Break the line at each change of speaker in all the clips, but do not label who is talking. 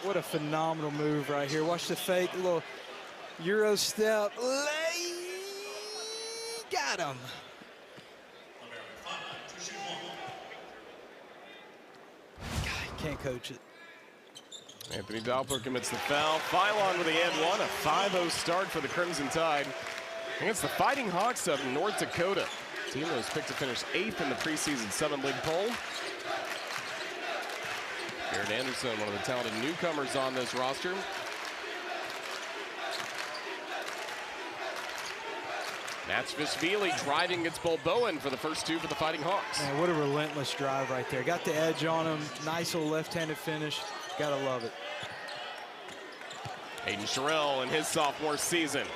What a phenomenal move right here. Watch the fake, little Euro step. Got him. God, you can't coach it.
Anthony Doppler commits the foul. Phylon with the and one, a 5-0 start for the Crimson Tide against the Fighting Hawks of North Dakota. The team that was picked to finish 8th in the preseason 7 league poll. Garrett Anderson, one of the talented newcomers on this roster. Matchvishvili driving against Bolboin for the first 2 for the Fighting Hawks.
Man, what a relentless drive right there. Got the edge on him. Nice little left-handed finish. Gotta love it.
Hayden Sherrill in his sophomore season.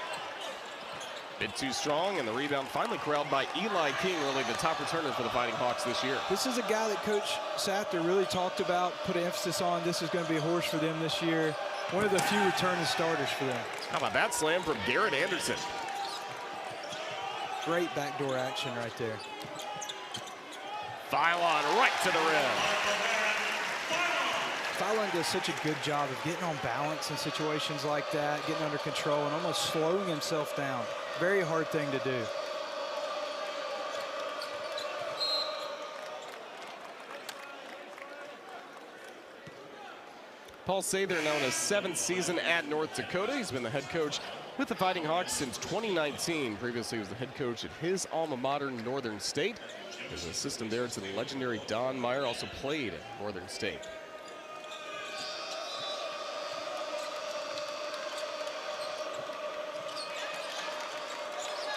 Bit too strong, and the rebound finally corralled by Eli King, really the top returner for the Fighting Hawks this year.
This is a guy that Coach Sather really talked about, put an emphasis on. This is going to be a horse for them this year. One of the few returning starters for them.
How about that slam from Garrett Anderson?
Great backdoor action right there.
Phylon right to the rim.
Phylon does such a good job of getting on balance in situations like that, getting under control and almost slowing himself down. Very hard thing to do.
Paul Sather now in his 7th season at North Dakota. He's been the head coach with the Fighting Hawks since 2019. Previously, he was the head coach at his alma mater, Northern State. He was an assistant there to the legendary Don Meyer, also played at Northern State.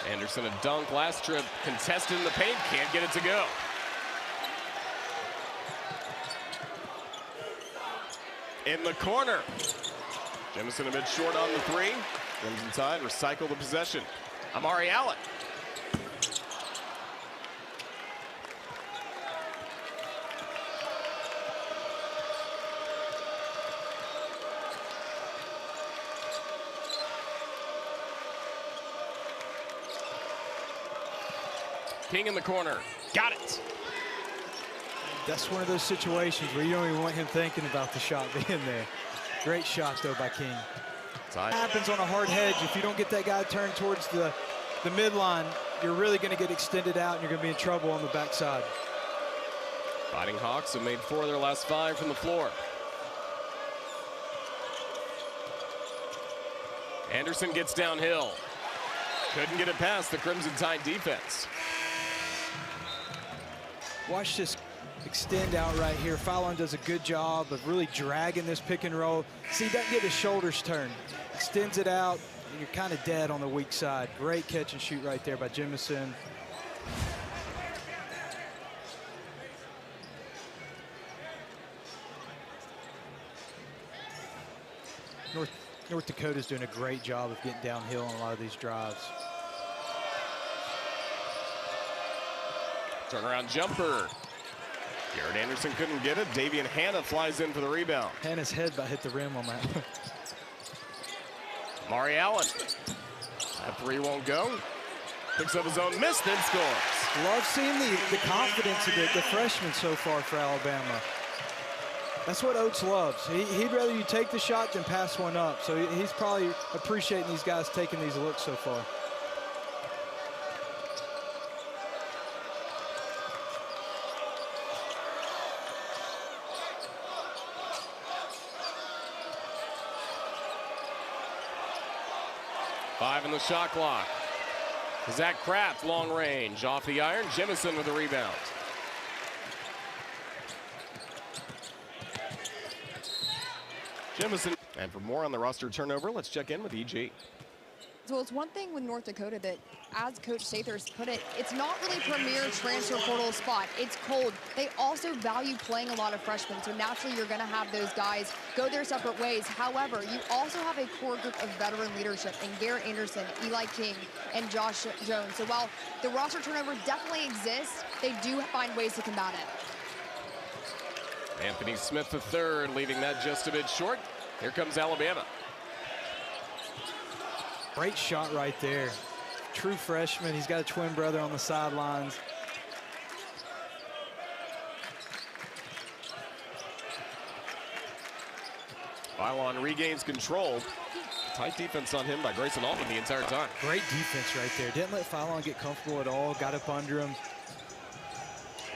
Anderson a dunk last trip, contested in the paint, can't get it to go. In the corner. Jemison a bit short on the 3. Crimson Tide recycle the possession. Amari Allen. King in the corner. Got it.
That's one of those situations where you don't even want him thinking about the shot being there. Great shot, though, by King. It happens on a hard hedge. If you don't get that guy turned towards the midline, you're really going to get extended out, and you're going to be in trouble on the backside.
Fighting Hawks have made 4 of their last 5 from the floor. Anderson gets downhill. Couldn't get it past the Crimson Tide defense.
Watch this extend out right here. Phylon does a good job of really dragging this pick and roll. See, he doesn't get his shoulders turned. Extends it out, and you're kind of dead on the weak side. Great catch and shoot right there by Jemison. North Dakota's doing a great job of getting downhill on a lot of these drives.
Turnaround jumper. Garrett Anderson couldn't get it. Davian Hanna flies in for the rebound.
Hanna's head about hit the rim on that.
Mari Allen. That 3 won't go. Picks up his own miss, then scores.
Love seeing the confidence of the freshmen so far for Alabama. That's what Oates loves. He'd rather you take the shot than pass one up. So he's probably appreciating these guys taking these looks so far.
Five in the shot clock. Zach Kraft, long range, off the iron. Jemison with the rebound. Jemison. And for more on the roster turnover, let's check in with EG.
So it's one thing with North Dakota that, as Coach Sather's put it, it's not really premier transfer portal spot. It's cold. They also value playing a lot of freshmen, so naturally you're going to have those guys go their separate ways. However, you also have a core group of veteran leadership in Garrett Anderson, Eli King, and Josh Jones. So while the roster turnover definitely exists, they do find ways to combat it.
Anthony Smith III, leaving that just a bit short. Here comes Alabama.
Great shot right there. True freshman. He's got a twin brother on the sidelines.
Philon regains control. Tight defense on him by Grayson Altman the entire time.
Great defense right there. Didn't let Philon get comfortable at all. Got up under him.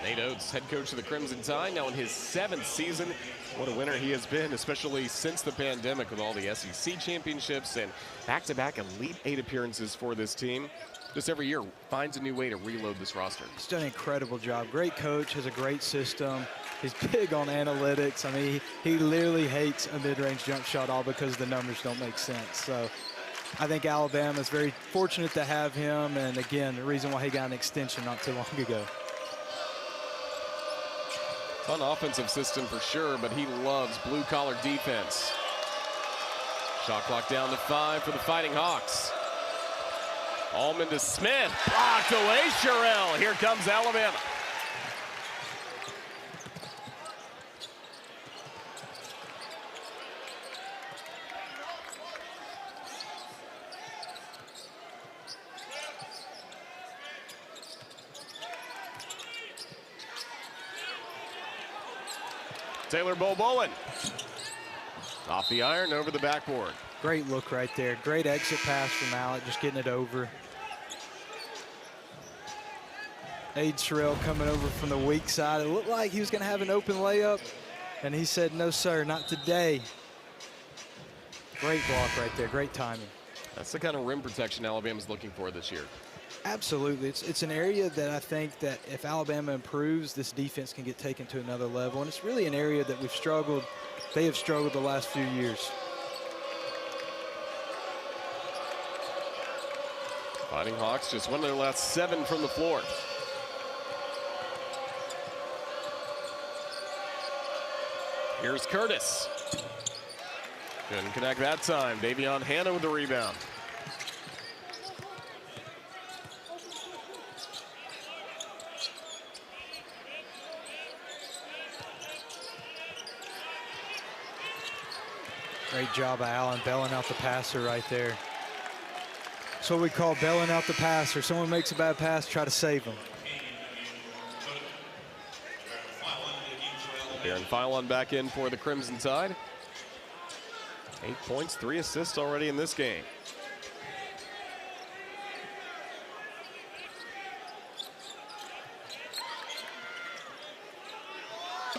Nate Oates, head coach of the Crimson Tide, now in his 7th season. What a winner he has been, especially since the pandemic with all the SEC championships and back-to-back Elite 8 appearances for this team. Just every year finds a new way to reload this roster.
He's done an incredible job. Great coach, has a great system. He's big on analytics. I mean, he literally hates a mid-range jump shot all because the numbers don't make sense. So I think Alabama's very fortunate to have him. And again, the reason why he got an extension not too long ago.
Fun offensive system for sure, but he loves blue-collar defense. Shot clock down to 5 for the Fighting Hawks. Allman to Smith, blocked away, Sherrill. Here comes Alabama. Taylor Bowen off the iron, over the backboard.
Great look right there. Great exit pass from Alec, just getting it over. Aiden Sherrill coming over from the weak side. It looked like he was going to have an open layup, and he said, no, sir, not today. Great block right there. Great timing.
That's the kind of rim protection Alabama's looking for this year.
Absolutely. It's an area that I think that if Alabama improves, this defense can get taken to another level. And it's really an area that we've struggled. They have struggled the last few years.
Fighting Hawks just won their last 7 from the floor. Here's Curtis. Couldn't connect that time. Davion Hanna with the rebound.
Great job by Allen, bailing out the passer right there. That's what we call bailing out the passer. Someone makes a bad pass, try to save them.
Aaron Philon back in for the Crimson Tide. 8 points, 3 assists already in this game.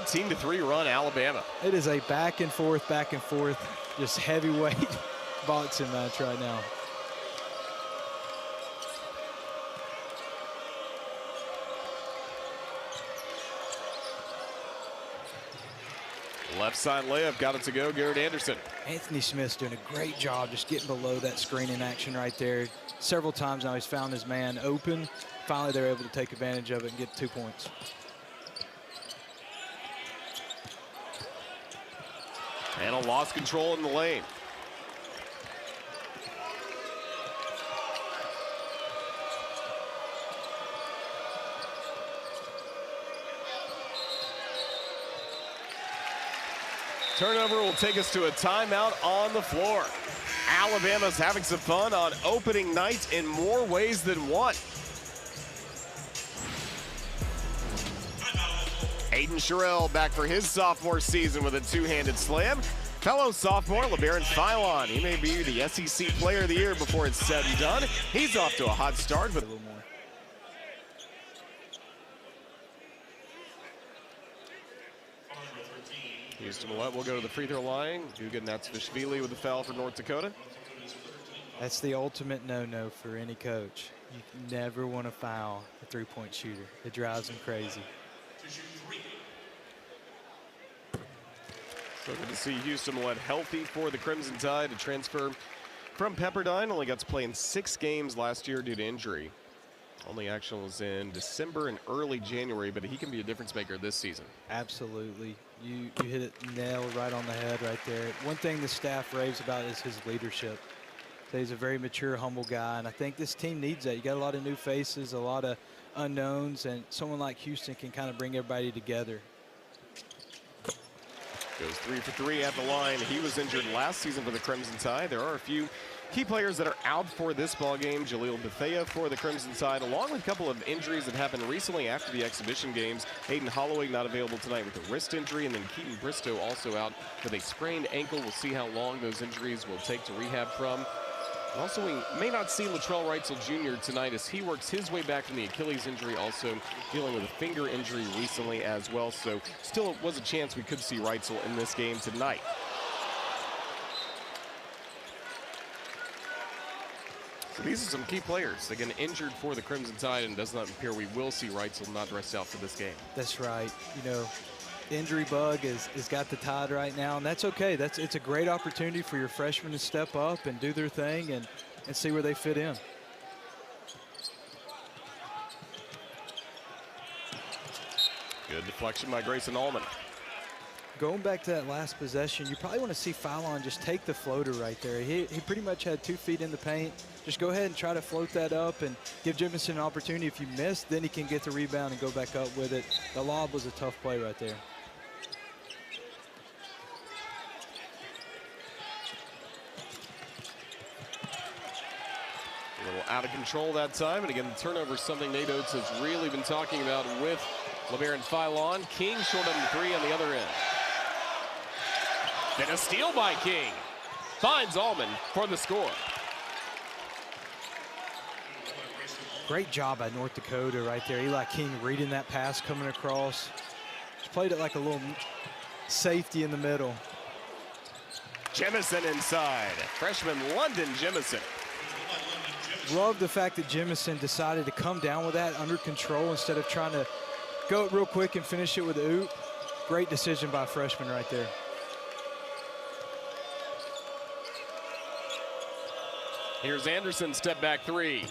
Team to 3 run, Alabama.
It is a back and forth, just heavyweight boxing match right now.
Left side layup, got it to go, Garrett Anderson.
Anthony Smith's doing a great job just getting below that screening action right there. Several times now he's found his man open. Finally, they're able to take advantage of it and get 2 points.
Hanna lost control in the lane. Turnover will take us to a timeout on the floor. Alabama's having some fun on opening night in more ways than one. Aiden Sherrill back for his sophomore season with a two-handed slam. Fellow sophomore LeBaron Philon. He may be the SEC Player of the Year before it's said and done. He's off to a hot start with a little more. Houston Millette will go to the free throw line. Dugan Natsvishvili with the foul for North Dakota.
That's the ultimate no-no for any coach. You never want to foul a three-point shooter. It drives them crazy.
So good to see Houston Millette healthy for the Crimson Tide. A transfer from Pepperdine. Only got to play in 6 games last year due to injury. Only action was in December and early January, but he can be a difference maker this season.
Absolutely. You hit it nail right on the head right there. One thing the staff raves about is his leadership. So he's a very mature, humble guy, and I think this team needs that. You got a lot of new faces, a lot of unknowns, and someone like Houston can kind of bring everybody together.
Goes 3 for 3 at the line. He was injured last season for the Crimson Tide. There are a few Key players that are out for this ball game: Jaleel Bethea for the Crimson Tide, along with a couple of injuries that happened recently after the exhibition games. Hayden Holloway not available tonight with a wrist injury, and then Keaton Bristow also out with a sprained ankle. We'll see how long those injuries will take to rehab from. And also, we may not see Latrell Reitzel Jr. tonight as he works his way back from the Achilles injury, also dealing with a finger injury recently as well. So still was a chance we could see Reitzel in this game tonight. So these are some key players. Again, injured for the Crimson Tide, and does not appear we will see Reitzel not rest out for this game.
That's right. You know, injury bug has got the Tide right now, and that's okay. It's a great opportunity for your freshmen to step up and do their thing and see where they fit in.
Good deflection by Grayson Allman.
Going back to that last possession, you probably want to see Philon just take the floater right there. He pretty much had 2 feet in the paint. Just go ahead and try to float that up and give Jemison an opportunity. If you miss, then he can get the rebound and go back up with it. The lob was a tough play right there.
A little out of control that time, and again, the turnover is something Nate Oates has really been talking about with LeBaron Philon. King short on the 3 on the other end. Then a steal by King. Finds Allman for the score.
Great job by North Dakota right there. Eli King reading that pass coming across. Just played it like a little safety in the middle.
Jemison inside. Freshman London Jemison.
Love the fact that Jemison decided to come down with that under control instead of trying to go it real quick and finish it with a oop. Great decision by a freshman right there.
Here's Anderson, step back 3.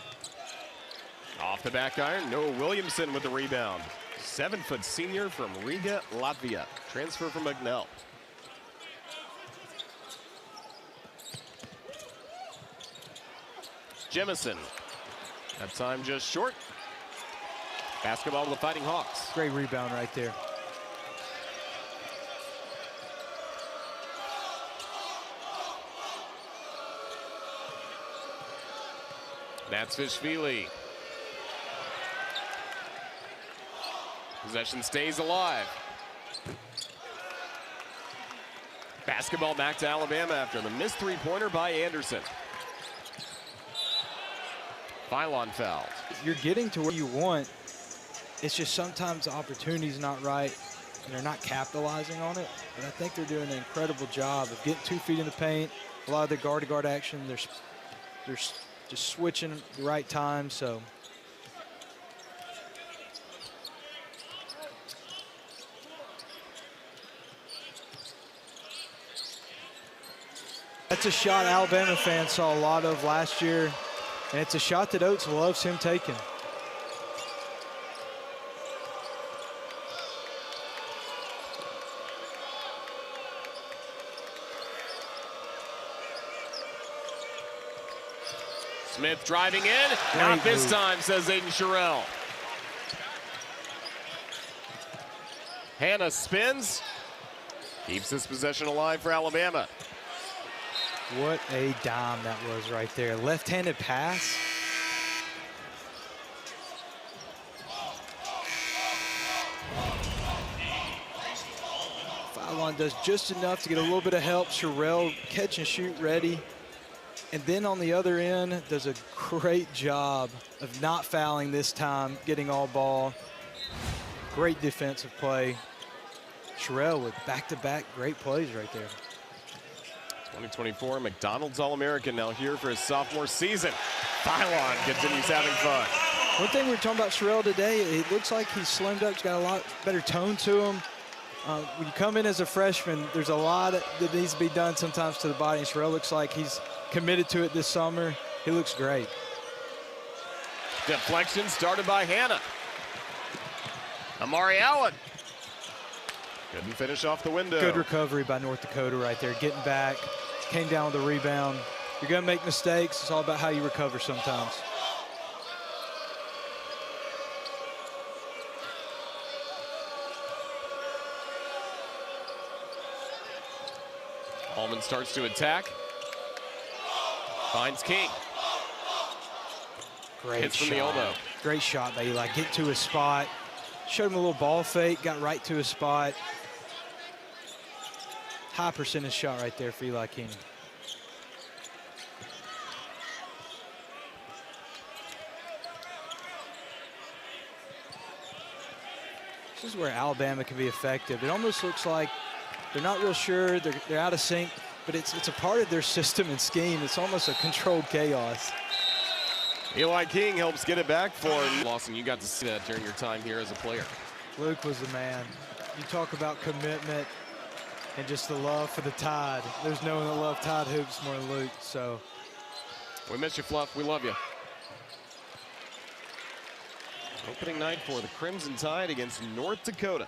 Off the back iron, Noah Williamson with the rebound. 7-foot senior from Riga, Latvia. Transfer from Magnell. Jemison. That time just short. Basketball to the Fighting Hawks.
Great rebound right there.
That's Fishvili. Possession stays alive. Basketball back to Alabama after the missed 3-pointer by Anderson. Philon fouled.
You're getting to where you want. It's just sometimes the opportunity's not right and they're not capitalizing on it. But I think they're doing an incredible job of getting 2 feet in the paint. A lot of the guard-to-guard action, they're just switching the right time, so. That's a shot Alabama fans saw a lot of last year, and it's a shot that Oates loves him taking.
Smith driving in. Not this time, says Aiden Sherrill. Hannah spins. Keeps this possession alive for Alabama.
What a dime that was right there. Left-handed pass. Philon does just enough to get a little bit of help. Sherrill catch and shoot ready. And then on the other end, does a great job of not fouling this time, getting all ball. Great defensive play. Sherrill with back-to-back great plays right there.
2024 McDonald's All-American now here for his sophomore season. Philon continues having fun.
One thing we were talking about Sherrill today, it looks like he's slimmed up. He's got a lot better tone to him. When you come in as a freshman, there's a lot that needs to be done sometimes to the body. And Sherrill looks like he's committed to it this summer. He looks great.
Deflection started by Hannah. Amari Allen. Couldn't finish off the window.
Good recovery by North Dakota right there, getting back. Came down with a rebound. You're going to make mistakes. It's all about how you recover sometimes.
Allman starts to attack. Finds King.
Great
Hits
shot.
from the elbow.
Great shot by Eli. Get to his spot. Showed him a little ball fake, got right to his spot. High percentage shot right there for Eli King. This is where Alabama can be effective. It almost looks like they're not real sure, they're out of sync, but it's a part of their system and scheme. It's almost a controlled chaos.
Eli King helps get it back for him. Lawson, you got to see that during your time here as a player.
Luke was the man. You talk about commitment and just the love for the Tide. There's no one that loves Tide hoops more than Luke, so.
We miss you, Fluff. We love you. Opening night for the Crimson Tide against North Dakota.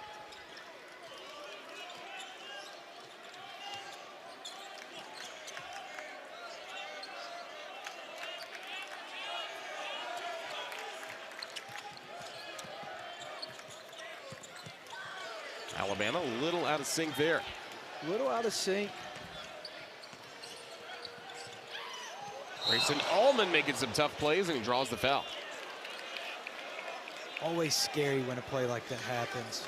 Alabama a little out of sync there.
A little out of sync.
Grayson Allman making some tough plays, and he draws the foul.
Always scary when a play like that happens.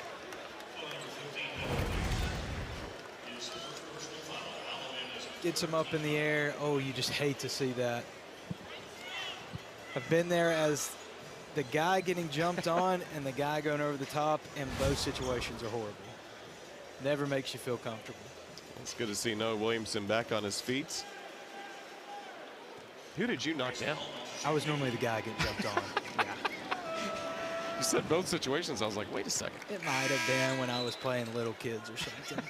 Gets him up in the air. Oh, you just hate to see that. I've been there as the guy getting jumped on and the guy going over the top, and both situations are horrible. Never makes you feel comfortable.
It's good to see Noah Williamson back on his feet. Who did you knock down?
I was normally the guy getting jumped on. Yeah.
You said both situations. I was like, wait a second.
It might have been when I was playing little kids or something.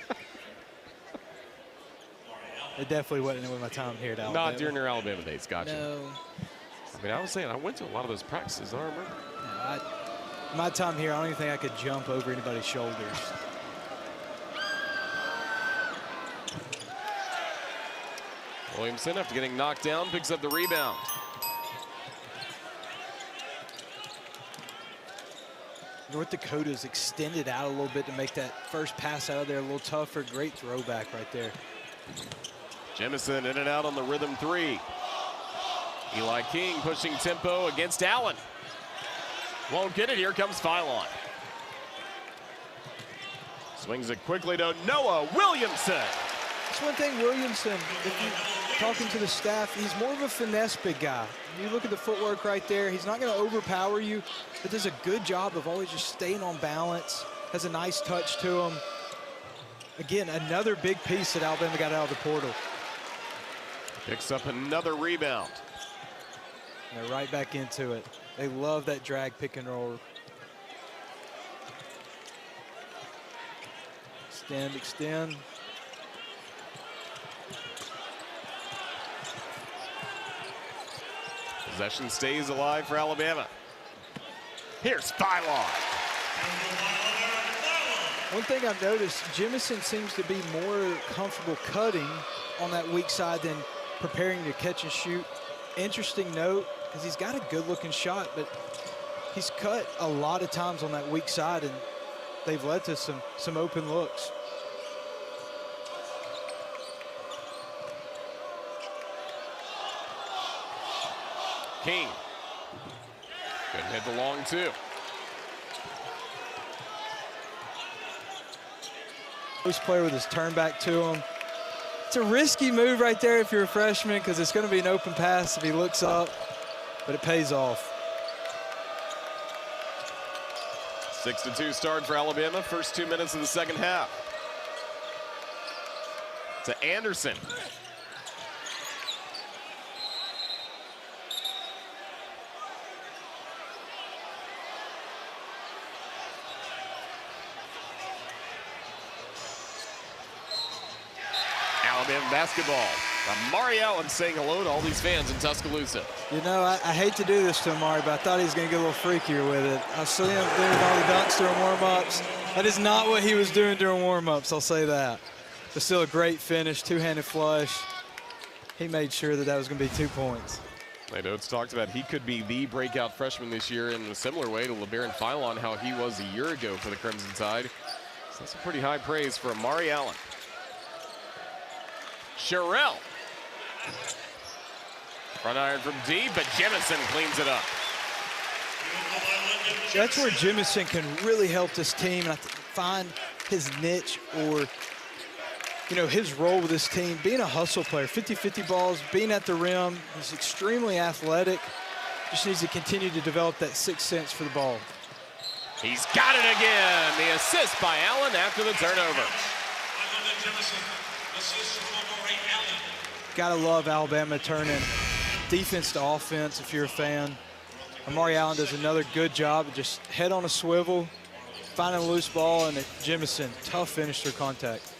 It definitely wasn't with my time here at Alabama.
Not during your Alabama days, gotcha.
No.
I mean, I was saying, I went to a lot of those practices, I don't remember.
No, my time here, I don't even think I could jump over anybody's shoulders.
Williamson, after getting knocked down, picks up the rebound.
North Dakota's extended out a little bit to make that first pass out of there a little tougher. Great throwback right there.
Jemison in and out on the rhythm three. Eli King pushing tempo against Allen. Won't get it. Here comes Philon. Swings it quickly to Noah Williamson.
That's one thing, Williamson, if you're talking to the staff, he's more of a finesse big guy. You look at the footwork right there, he's not going to overpower you, but does a good job of always just staying on balance, has a nice touch to him. Again, another big piece that Alabama got out of the portal.
Picks up another rebound.
And they're right back into it. They love that drag pick and roll. Extend, extend.
Possession stays alive for Alabama. Here's Philon.
One thing I've noticed, Jemison seems to be more comfortable cutting on that weak side than preparing to catch and shoot. Interesting note, because he's got a good-looking shot, but he's cut a lot of times on that weak side, and they've led to some open looks.
King. Couldn't hit the long two.
This player with his turn back to him. It's a risky move right there if you're a freshman, because it's going to be an open pass if he looks up, but it pays off.
6-2 start for Alabama. First 2 minutes of the second half. To Anderson. Alabama basketball. Amari Allen saying hello to all these fans in Tuscaloosa.
You know, I hate to do this to Amari, but I thought he was going to get a little freakier with it. I saw him doing all the dunks during warm-ups. That is not what he was doing during warm-ups, I'll say that. But still a great finish, two-handed flush. He made sure that was going to be 2 points.
I know it's talked about he could be the breakout freshman this year in a similar way to LeBaron Philon, how he was a year ago for the Crimson Tide. So that's a pretty high praise for Amari Allen. Sherrill. Front iron from deep, but Jemison cleans it up.
That's where Jemison can really help this team and find his niche or, you know, his role with this team. Being a hustle player, 50-50 balls, being at the rim, he's extremely athletic. Just needs to continue to develop that sixth sense for the ball.
He's got it again. The assist by Allen after the turnover.
Gotta love Alabama turning defense to offense if you're a fan. Amari Allen does another good job of just head on a swivel, finding a loose ball, and Jemison, tough finish through contact.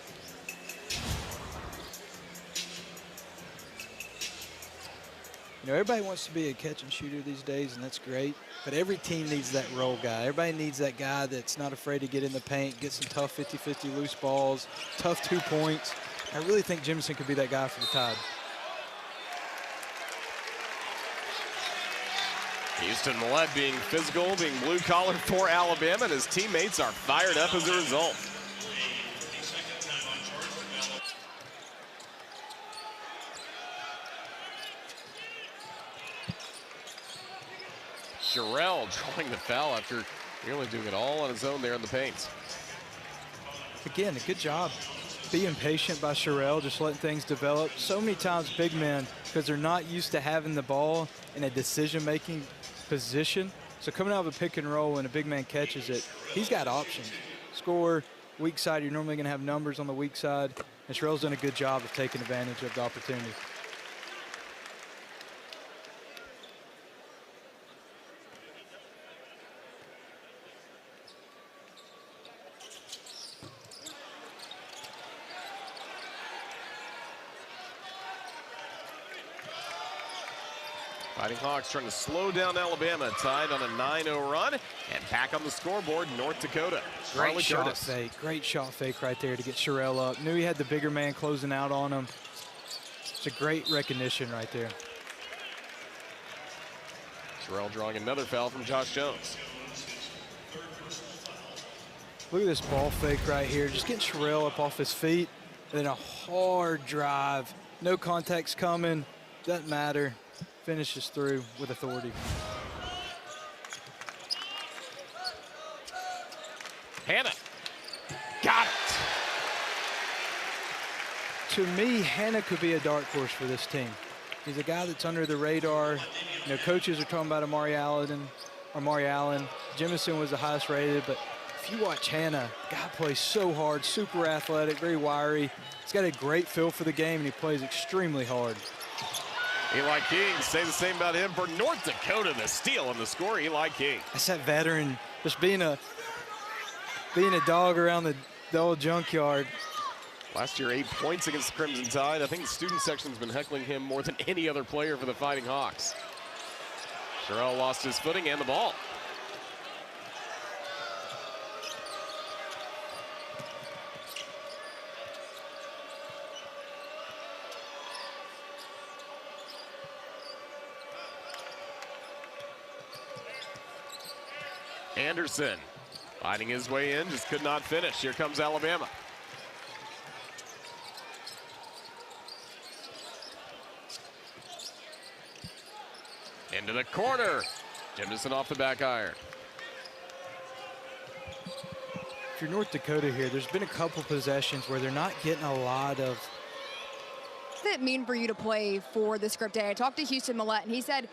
You know, everybody wants to be a catch and shooter these days, and that's great, but every team needs that role guy. Everybody needs that guy that's not afraid to get in the paint, get some tough 50-50 loose balls, tough 2 points. I really think Jemison could be that guy for the Tide.
Houston Millett being physical, being blue-collar for Alabama, and his teammates are fired up as a result. Sherrill drawing the foul after nearly doing it all on his own there in the paint.
Again, a good job being patient by Sherrill, just letting things develop. So many times big men, because they're not used to having the ball in a decision-making position. So coming out of a pick and roll and a big man catches it, he's got options. Score, weak side, you're normally going to have numbers on the weak side. And Sherrill's done a good job of taking advantage of the opportunity.
Fighting Hawks trying to slow down Alabama, tied on a 9-0 run, and back on the scoreboard, North Dakota.
Great shot fake right there to get Sherrill up. Knew he had the bigger man closing out on him. It's a great recognition right there.
Sherrill drawing another foul from Josh Jones.
Look at this ball fake right here. Just getting Sherrill up off his feet, and then a hard drive. No contacts coming, doesn't matter. Finishes through with authority.
Hannah, got it.
To me, Hannah could be a dark horse for this team. He's a guy that's under the radar. You know, coaches are talking about Amari Allen. Jemison was the highest rated, but if you watch Hannah, guy plays so hard, super athletic, very wiry. He's got a great feel for the game, and he plays extremely hard.
Eli King, say the same about him for North Dakota. The steal and the score, Eli King.
That's that veteran, just being a dog around the old junkyard.
Last year, 8 points against the Crimson Tide. I think the student section's been heckling him more than any other player for the Fighting Hawks. Sherrill lost his footing and the ball. Anderson fighting his way in, just could not finish. Here comes Alabama. Into the corner. Jemison off the back iron.
If you're North Dakota here, there's been a couple possessions where they're not getting a lot of.
What does it mean for you to play for the script day? I talked to Houston Millett, and he said,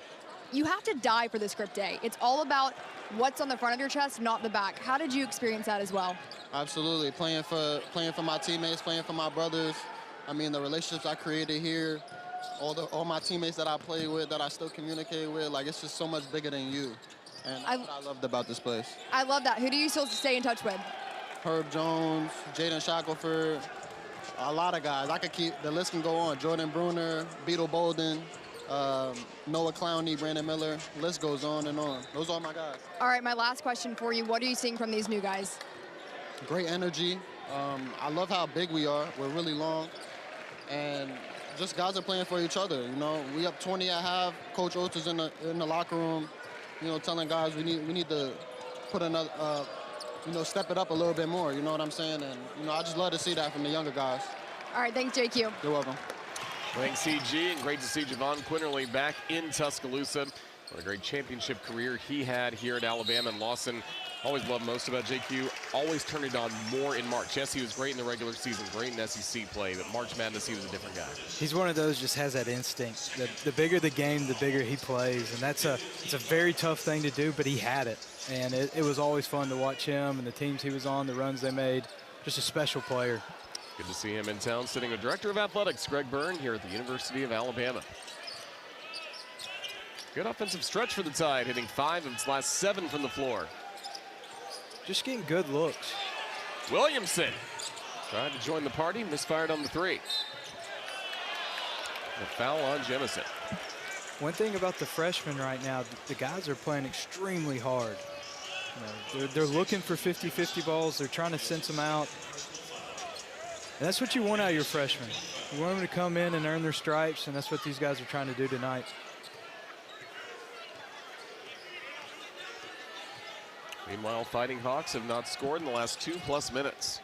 you have to die for the script day. It's all about what's on the front of your chest, not the back. How did you experience that as well?
Absolutely, playing for my teammates, playing for my brothers. I mean, the relationships I created here, all my teammates that I play with, that I still communicate with, like, it's just so much bigger than you. And that's what I loved about this place.
I love that. Who do you still stay in touch with?
Herb Jones, Jaden Shackelford, a lot of guys. I could keep, the list can go on. Jordan Bruner, Beetle Bolden, Noah Clowney, Brandon Miller, list goes on and on. Those are my guys.
All right, my last question for you. What are you seeing from these new guys?
Great energy. I love how big we are. We're really long. And just guys are playing for each other. You know, we up 20 at half. Coach Oates is in the locker room, you know, telling guys we need to put another, you know, step it up a little bit more. You know what I'm saying? And, you know, I just love to see that from the younger guys.
All right, thanks, JQ.
You're welcome.
Thanks, CG, and great to see Javon Quinterly back in Tuscaloosa. What a great championship career he had here at Alabama. And Lawson, always loved most about JQ, always turned it on more in March. Yes, he was great in the regular season, great in SEC play, but March Madness, he was a different guy.
He's one of those, just has that instinct. The bigger the game, the bigger he plays. And it's a very tough thing to do, but he had it. And it was always fun to watch him and the teams he was on, the runs they made. Just a special player.
Good to see him in town, sitting with Director of Athletics, Greg Byrne, here at the University of Alabama. Good offensive stretch for the Tide, hitting 5 of its last 7 from the floor.
Just getting good looks.
Williamson tried to join the party, misfired on the 3. The foul on Jemison.
One thing about the freshmen right now, the guys are playing extremely hard. You know, they're looking for 50-50 balls. They're trying to sense them out. And that's what you want out of your freshmen. You want them to come in and earn their stripes, and that's what these guys are trying to do tonight.
Meanwhile, Fighting Hawks have not scored in the last 2+ minutes.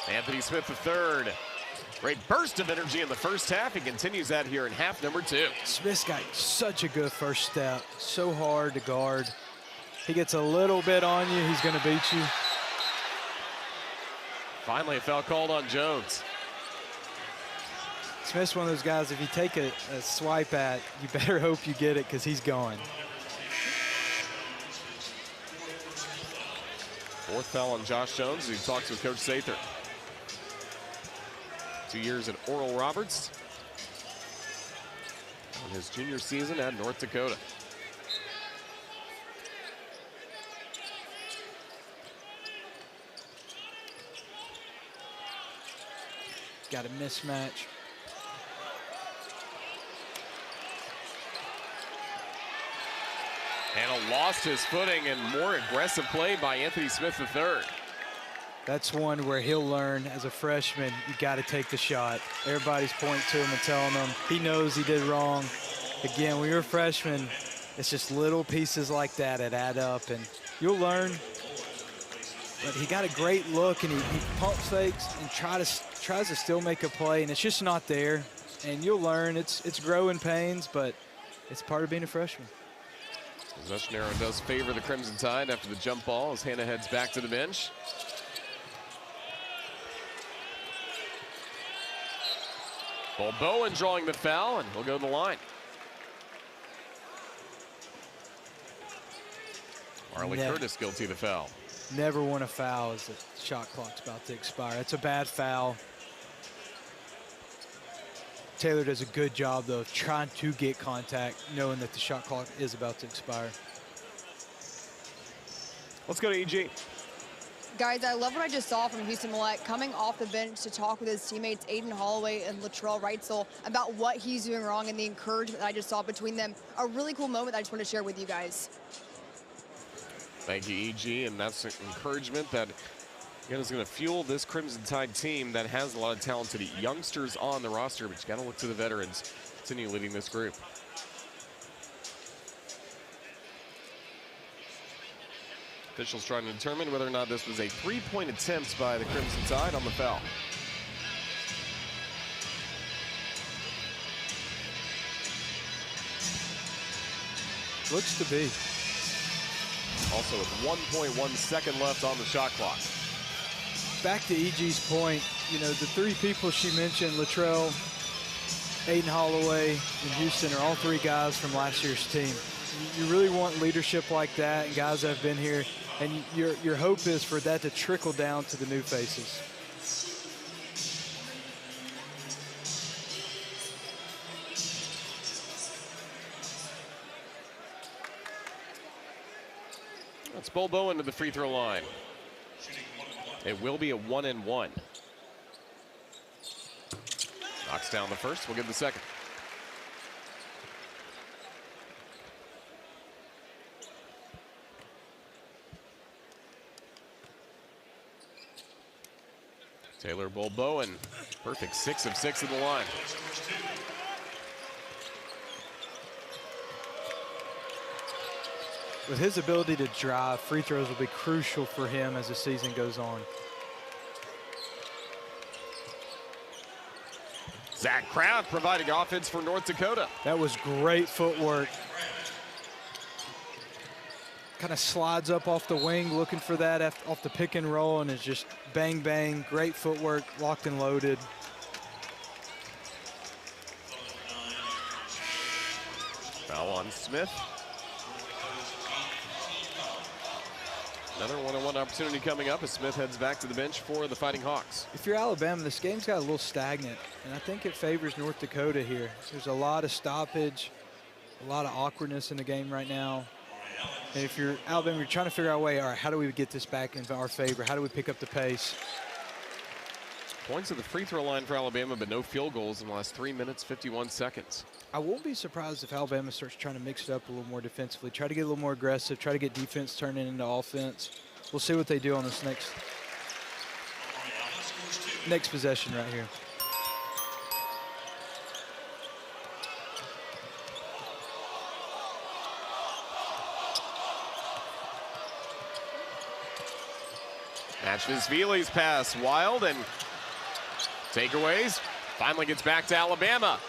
Anthony Smith III. Great burst of energy in the first half. He continues that here in half number 2.
Smith's got such a good first step. So hard to guard. He gets a little bit on you, he's going to beat you.
Finally, a foul called on Jones.
Smith's one of those guys, if you take a swipe at, you better hope you get it because he's gone.
4th foul on Josh Jones as he talks with Coach Sather. 2 years at Oral Roberts on his junior season at North Dakota.
Got a mismatch.
Hannah lost his footing, and more aggressive play by Anthony Smith III.
That's one where he'll learn as a freshman, you got to take the shot. Everybody's pointing to him and telling him he knows he did wrong. Again, when you're a freshman, it's just little pieces like that that add up, and you'll learn. But he got a great look, and he pump fakes and tries to still make a play, and it's just not there. And you'll learn. It's growing pains, but it's part of being a freshman.
Possession arrow does favor the Crimson Tide after the jump ball as Hannah heads back to the bench. Bowen drawing the foul, and he'll go to the line. Marley Curtis guilty of the foul.
Never want a foul as the shot clock's about to expire. It's a bad foul. Taylor does a good job, though, of trying to get contact, knowing that the shot clock is about to expire.
Let's go to EG.
Guys, I love what I just saw from Houston Millette coming off the bench to talk with his teammates Aiden Holloway and Latrell Reitzel about what he's doing wrong and the encouragement that I just saw between them. A really cool moment that I just want to share with you guys.
Thank you, EG, and that's an encouragement that again is going to fuel this Crimson Tide team that has a lot of talented youngsters on the roster, but you got to look to the veterans to continue leading this group. Officials trying to determine whether or not this was a 3-point attempt by the Crimson Tide on the foul.
Looks to be.
Also with 1.1 second left on the shot clock.
Back to EG's point, you know, the 3 people she mentioned, Latrell, Aiden Holloway, and Houston, are all 3 guys from last year's team. You really want leadership like that and guys that have been here, and your hope is for that to trickle down to the new faces.
That's Bowen to the free throw line. It will be a 1-and-1. Knocks down the first, we'll give the second. Taylor Bowen, perfect 6 of 6 at the line.
With his ability to drive, free throws will be crucial for him as the season goes on.
Zach Kraft providing offense for North Dakota.
That was great footwork. Kind of slides up off the wing, looking for that off the pick and roll, and is just bang, bang. Great footwork, locked and loaded.
Foul on Smith. Another one-on-one opportunity coming up as Smith heads back to the bench for the Fighting Hawks.
If you're Alabama, this game's got a little stagnant, and I think it favors North Dakota here. There's a lot of stoppage, a lot of awkwardness in the game right now. And if you're Alabama, you're trying to figure out a way, all right, how do we get this back in our favor? How do we pick up the pace?
Points at the free throw line for Alabama, but no field goals in the last 3 minutes, 51 seconds.
I won't be surprised if Alabama starts trying to mix it up a little more defensively, try to get a little more aggressive, try to get defense turning into offense. We'll see what they do on this next possession right here.
Nashville's pass wild, and takeaways. Finally gets back to Alabama.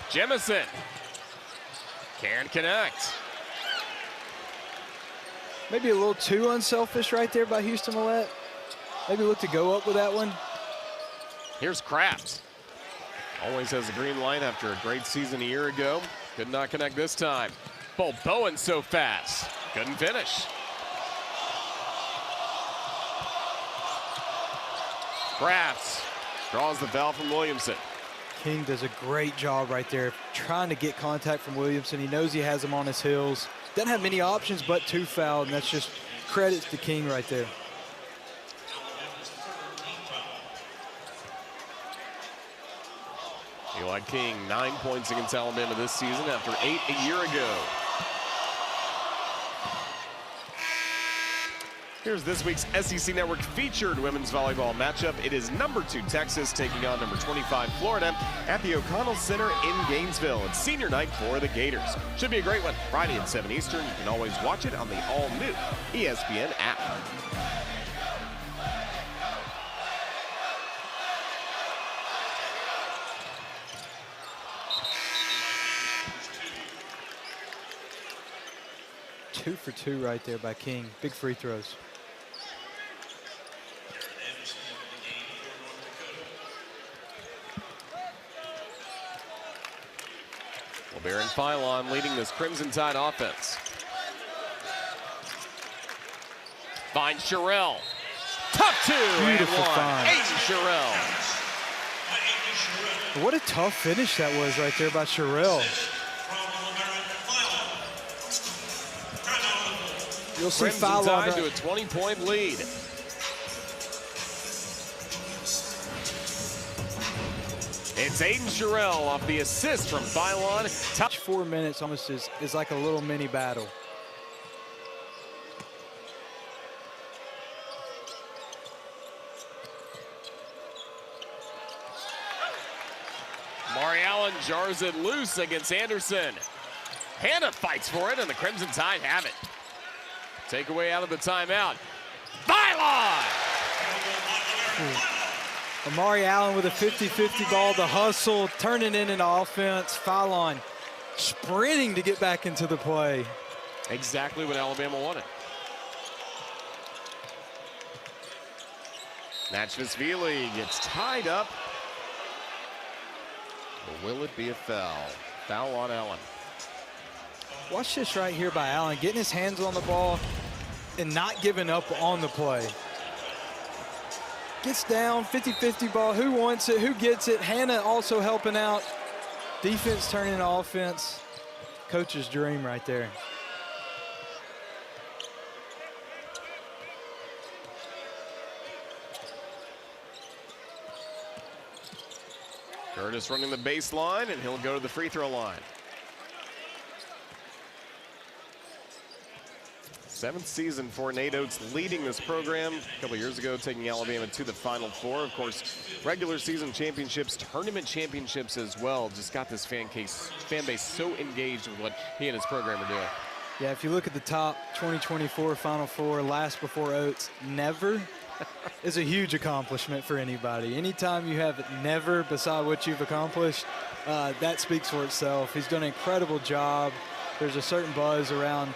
Jemison can connect.
Maybe a little too unselfish right there by Houston Millette. Maybe look to go up with that one.
Here's Kraft. Always has a green light after a great season a year ago. Could not connect this time. Bowen so fast. Couldn't finish. Kraft draws the foul from Williamson.
King does a great job right there trying to get contact from Williamson. He knows he has him on his heels. Doesn't have many options but 2 fouled, and that's just credits to King right there.
Eli King, 9 points against Alabama this season after 8 a year ago. Here's this week's SEC Network featured women's volleyball matchup. It is number 2 Texas taking on number 25 Florida at the O'Connell Center in Gainesville. It's senior night for the Gators. Should be a great one. Friday at 7 Eastern. You can always watch it on the all-new ESPN app.
Two for 2 right there by King. Big free throws.
Baron Philon leading this Crimson Tide offense. Finds Sherrill. Tough 2
Beautiful
and 1.
find.
Aiden Sherrill.
What a tough finish that was right there by Sherrill. You'll see
Crimson
Philon
Tide to a 20-point lead. It's Aiden Sherrill off the assist from Philon.
Each 4 minutes almost is like a little mini battle.
Mari Allen jars it loose against Anderson. Hannah fights for it, and the Crimson Tide have it. Takeaway out of the timeout. Philon!
Amari Allen with a 50-50 ball, the hustle, turning it into offense. Philon sprinting to get back into the play.
Exactly what Alabama wanted. Nashville gets tied up. Or will it be a foul? Foul on Allen.
Watch this right here by Allen, getting his hands on the ball and not giving up on the play. Gets down, 50-50 ball. Who wants it? Who gets it? Hannah also helping out. Defense turning into offense. Coach's dream right there.
Curtis running the baseline, and he'll go to the free throw line. 7th season for Nate Oates leading this program. A couple years ago, taking Alabama to the Final Four. Of course, regular season championships, tournament championships as well. Just got this fan base so engaged with what he and his program are doing.
Yeah, if you look at the top 2024 Final Four, last before Oates, never is a huge accomplishment for anybody. Anytime you have never beside what you've accomplished, that speaks for itself. He's done an incredible job. There's a certain buzz around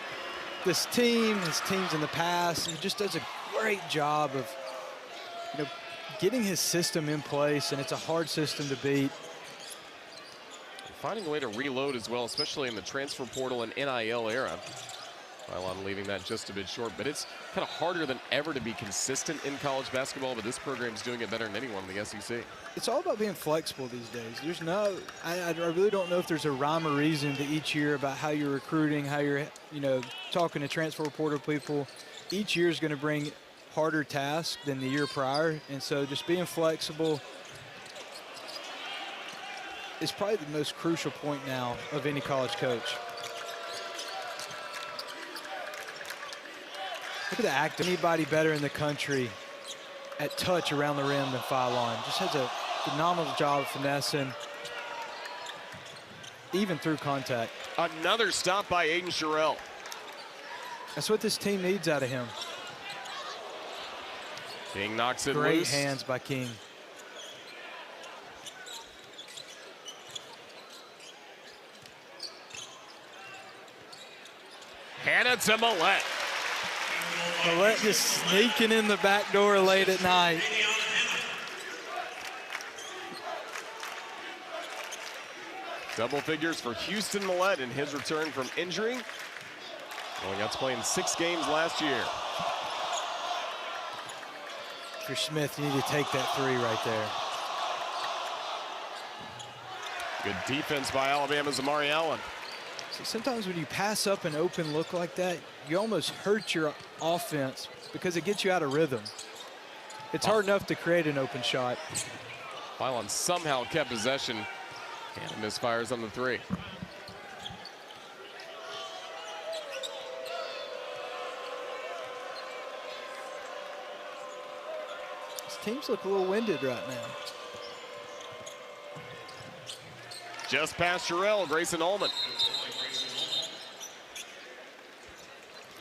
this team, his teams in the past. He just does a great job of, getting his system in place, and it's a hard system to beat.
Finding a way to reload as well, especially in the transfer portal and NIL era. Phylon leaving that just a bit short, but it's kind of harder than ever to be consistent in college basketball, but this program's doing it better than anyone in the SEC.
It's all about being flexible these days. There's I really don't know if there's a rhyme or reason to each year about how you're recruiting, how you're, talking to transfer portal people. Each year is going to bring harder tasks than the year prior, and so just being flexible is probably the most crucial point now of any college coach. Look at the act of anybody better in the country at touch around the rim than Phylon. Just has a phenomenal job of finessing, even through contact.
Another stop by Aiden Sherrill.
That's what this team needs out of him.
King knocks it
Great
loose.
hands by King.
Hannah to Millette.
Millette just sneaking in the back door late at night.
Double figures for Houston Millette in his return from injury. Going out to play in 6 games last year.
If you're Smith, you need to take that 3 right there.
Good defense by Alabama's Amari Allen.
So sometimes when you pass up an open look like that, you almost hurt your offense because it gets you out of rhythm. It's hard enough to create an open shot.
Phylon somehow kept possession and misfires on the 3.
These teams look a little winded right now.
Just past Sherrill, Grayson Ullman.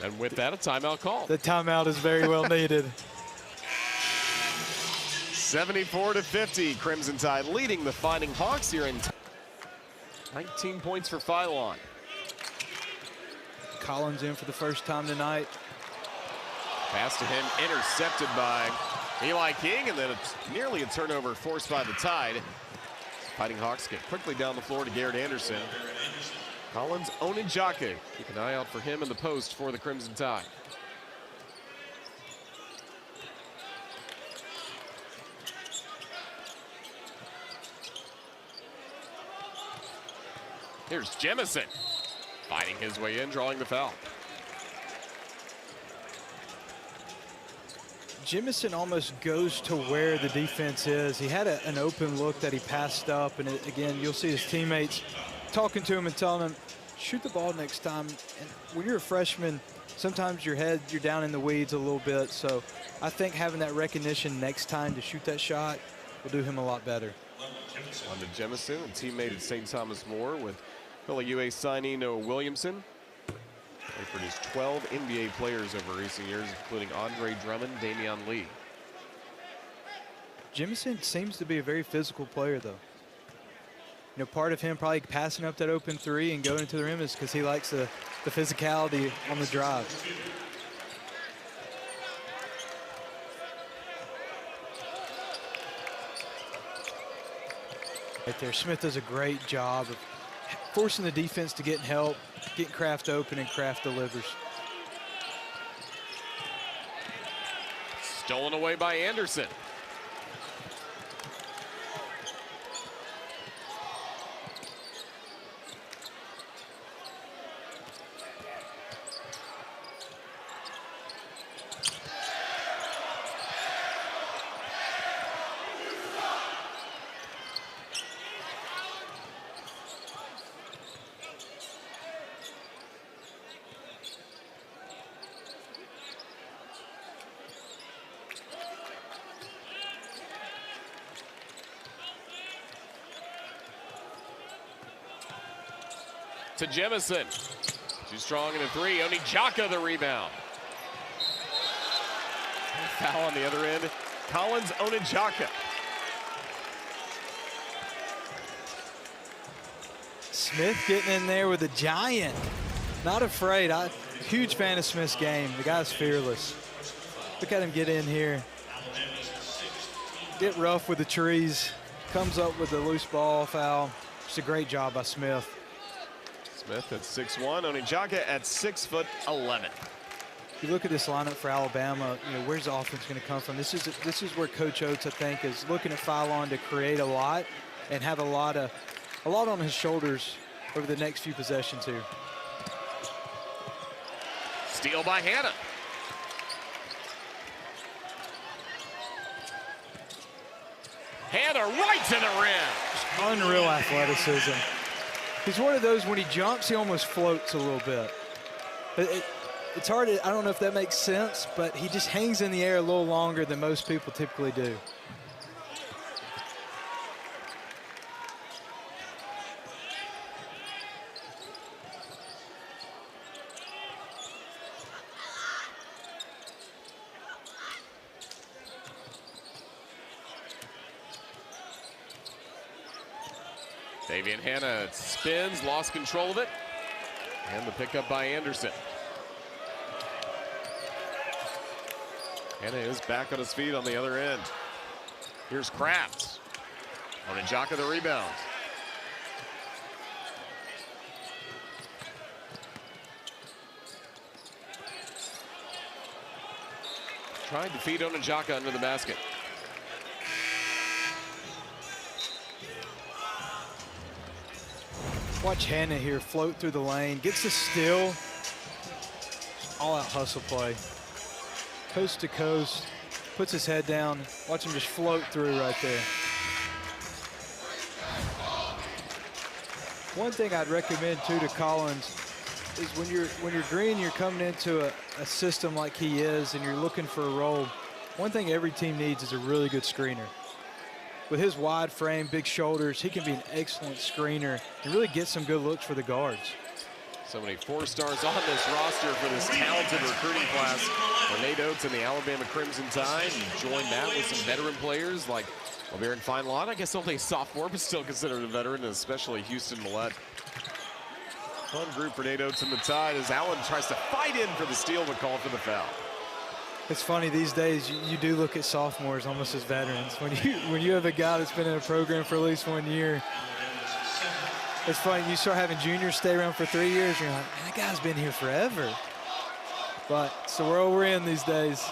And with that, a timeout call.
The timeout is very well needed.
74-50, Crimson Tide leading the Fighting Hawks here in 19 points for Phylon.
Collins in for the first time tonight.
Pass to him, intercepted by Eli King, and then it's nearly a turnover forced by the Tide. Fighting Hawks get quickly down the floor to Garrett Anderson. Collins Onijake. Keep an eye out for him in the post for the Crimson Tide. Here's Jemison. Fighting his way in, drawing the foul.
Jemison almost goes to where the defense is. He had an open look that he passed up, and again, you'll see his teammates talking to him and telling him, shoot the ball next time. And when you're a freshman, sometimes you're down in the weeds a little bit. So I think having that recognition next time to shoot that shot will do him a lot better.
On to Jemison, a teammate at St. Thomas More with fellow UA signee Noah Williamson. They produced 12 NBA players over recent years, including Andre Drummond, Damian Lee.
Jemison seems to be a very physical player, though. Part of him probably passing up that open 3 and going to the rim is because he likes the physicality on the drive. Right there, Smith does a great job of forcing the defense to get help, getting Kraft open, and Kraft delivers.
Stolen away by Anderson. to Jemison. Too strong in a three. Onijaka the rebound. Foul on the other end. Collins Onijaka.
Smith getting in there with a giant. Not afraid. Huge fan of Smith's game. The guy's fearless. Look at him get in here. Get rough with the trees. Comes up with a loose ball foul. Just a great job by Smith.
Smith at 6'1", Onijaka at 6'11".
You look at this lineup for Alabama, where's the offense going to come from? This is where Coach Oates, I think, is looking at Philon to create a lot and have a lot on his shoulders over the next few possessions here.
Steal by Hannah. Hannah right to the rim.
Unreal athleticism. He's one of those, when he jumps, he almost floats a little bit. It's hard I don't know if that makes sense, but he just hangs in the air a little longer than most people typically do.
Davian Hannah spins, lost control of it. And the pickup by Anderson. Hannah is back on his feet on the other end. Here's Kraft. Onijaka the rebound. Trying to feed Onijaka under the basket.
Watch Hannah here float through the lane, gets the steal. All out hustle play. Coast to coast, puts his head down. Watch him just float through right there. One thing I'd recommend too to Collins is when you're green, you're coming into a system like he is and you're looking for a role. One thing every team needs is a really good screener. With his wide frame, big shoulders, he can be an excellent screener and really get some good looks for the guards.
So many 4-stars on this roster for this talented recruiting class. For Nate Oates and the Alabama Crimson Tide, and join that with some veteran players like LeBaron Feinlot. I guess only a sophomore, but still considered a veteran, especially Houston Millett. Fun group for Nate Oates and the Tide as Allen tries to fight in for the steal but called for the foul.
It's funny these days, you do look at sophomores almost as veterans. When you have a guy that's been in a program for at least 1 year, it's funny, you start having juniors stay around for 3 years, you're like, man, that guy's been here forever. But it's the world we're in these days.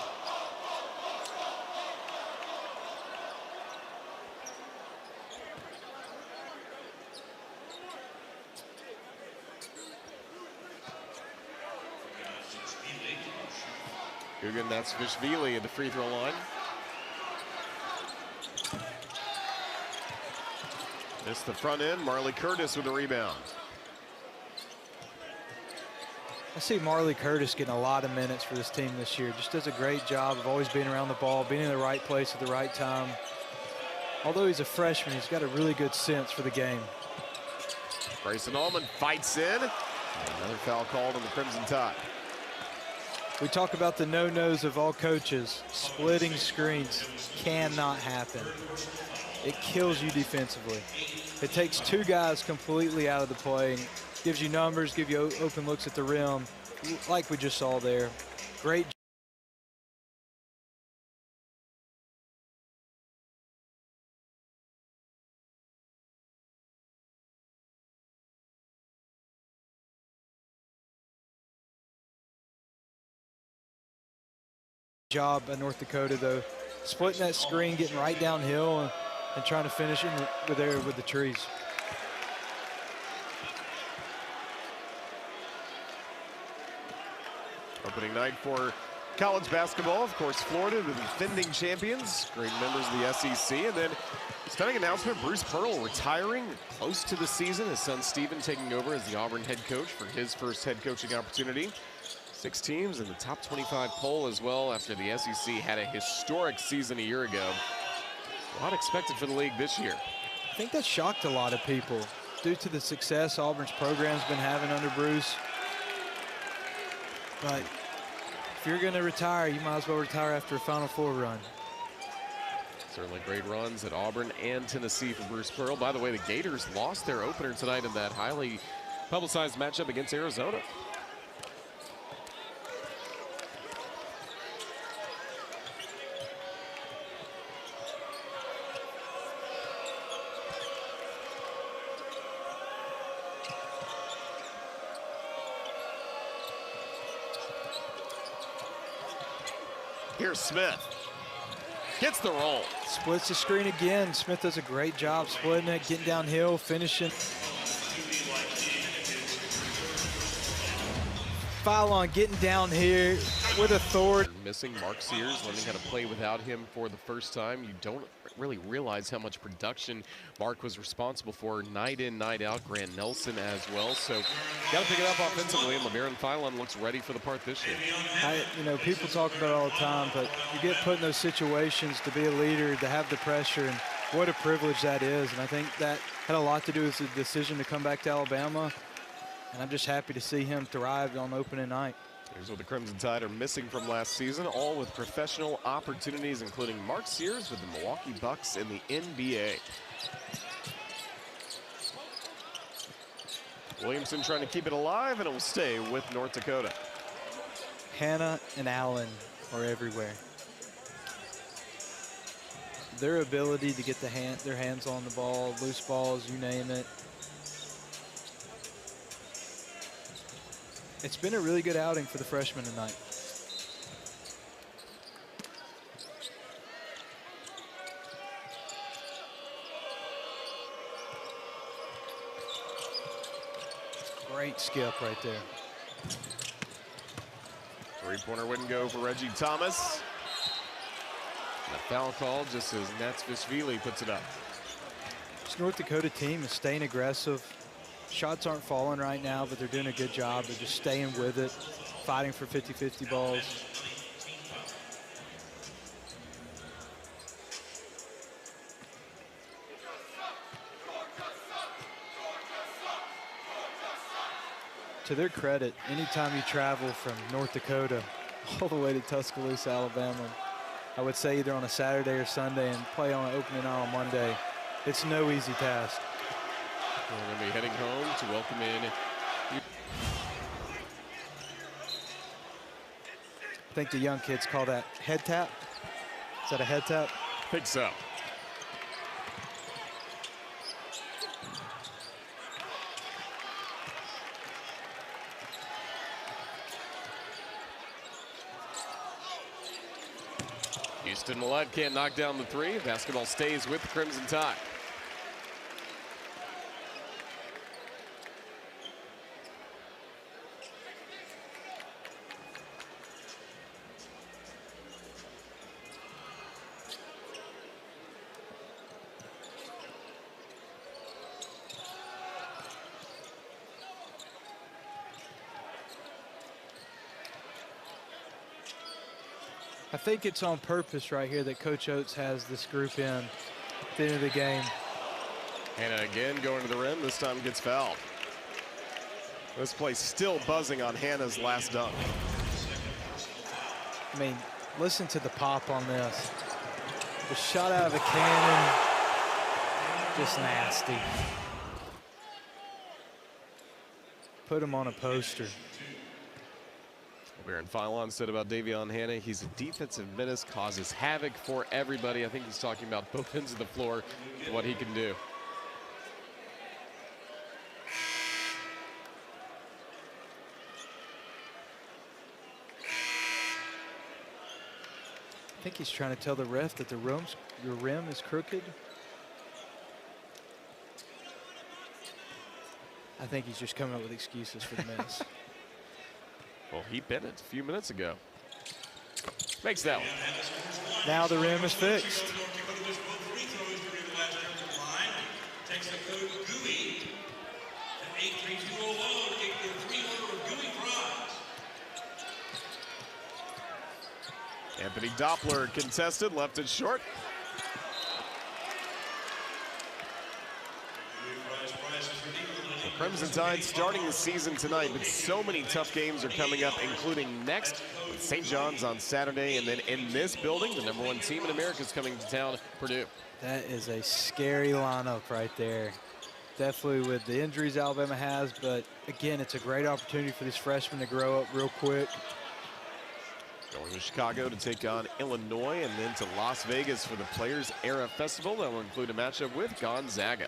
Gugan Natsvishvili at the free throw line. Missed the front end. Marley Curtis with the rebound.
I see Marley Curtis getting a lot of minutes for this team this year. Just does a great job of always being around the ball, being in the right place at the right time. Although he's a freshman, he's got a really good sense for the game.
Grayson Allman fights in. Another foul called on the Crimson Tide.
We talk about the no-nos of all coaches. Splitting screens cannot happen. It kills you defensively. It takes two guys completely out of the play, and gives you numbers, give you open looks at the rim, like we just saw there. Great job at North Dakota, though. Splitting that screen, getting right downhill, and trying to finish it with the trees.
Opening night for college basketball. Of course, Florida, the defending champions, great members of the SEC. And then, stunning announcement, Bruce Pearl retiring close to the season. His son, Steven, taking over as the Auburn head coach for his first head coaching opportunity. 6 teams in the top 25 poll as well after the SEC had a historic season a year ago. A lot expected for the league this year.
I think that shocked a lot of people. due to the success Auburn's program's been having under Bruce. But if you're going to retire, you might as well retire after a Final Four run.
Certainly great runs at Auburn and Tennessee for Bruce Pearl. By the way, the Gators lost their opener tonight in that highly publicized matchup against Arizona. Here's Smith. Gets the roll.
Splits the screen again. Smith does a great job splitting it, getting downhill, finishing. Foul on getting down here with authority.
Missing Mark Sears, learning how to play without him for the first time. You don't really realize how much production Mark was responsible for night in, night out. Grant Nelson as well. So got to pick it up offensively, and LeBaron Philon looks ready for the part this year.
You know, people talk about it all the time, but you get put in those situations to be a leader, to have the pressure, and what a privilege that is. And I think that had a lot to do with the decision to come back to Alabama. And I'm just happy to see him thrive on opening night.
Here's what the Crimson Tide are missing from last season, all with professional opportunities, including Mark Sears with the Milwaukee Bucks in the NBA. Williamson trying to keep it alive, and it will stay with North Dakota.
Hannah and Allen are everywhere. Their ability to get their hands on the ball, loose balls, you name it. It's been a really good outing for the freshmen tonight. Great skip right there.
Three-pointer wouldn't go for Reggie Thomas. And a foul call just as Natsvishvili puts it up.
This North Dakota team is staying aggressive. Shots aren't falling right now, but they're doing a good job of just staying with it, fighting for 50-50 balls. To their credit, anytime you travel from North Dakota all the way to Tuscaloosa, Alabama, I would say either on a Saturday or Sunday and play on an opening night on Monday, it's no easy task.
We're going to be heading home to welcome in.
I think the young kids call that head tap. Is that a head tap?
I think so. Houston Millette can't knock down the three. Basketball stays with the Crimson Tide.
I think it's on purpose right here that Coach Oates has this group in at the end of the game.
Hannah again going to the rim, this time gets fouled. This play still buzzing on Hannah's last dunk.
I mean, listen to the pop on this. The shot out of a cannon, just nasty. Put him on a poster.
LeBaron Philon said about Davion Hannah, he's a defensive menace, causes havoc for everybody. I think he's talking about both ends of the floor, what he can do.
I think he's trying to tell the ref that your rim is crooked. I think he's just coming up with excuses for the miss.
Well, he bit it a few minutes ago. Makes that one.
Now the rim is fixed.
Anthony Doppler contested, left it short. Crimson Tide starting the season tonight, but so many tough games are coming up, including next with St. John's on Saturday, and then in this building, the #1 team in America is coming to town, Purdue.
That is a scary lineup right there. Definitely with the injuries Alabama has, but again, it's a great opportunity for these freshmen to grow up real quick.
Going to Chicago to take on Illinois, and then to Las Vegas for the Players Era Festival. That will include a matchup with Gonzaga.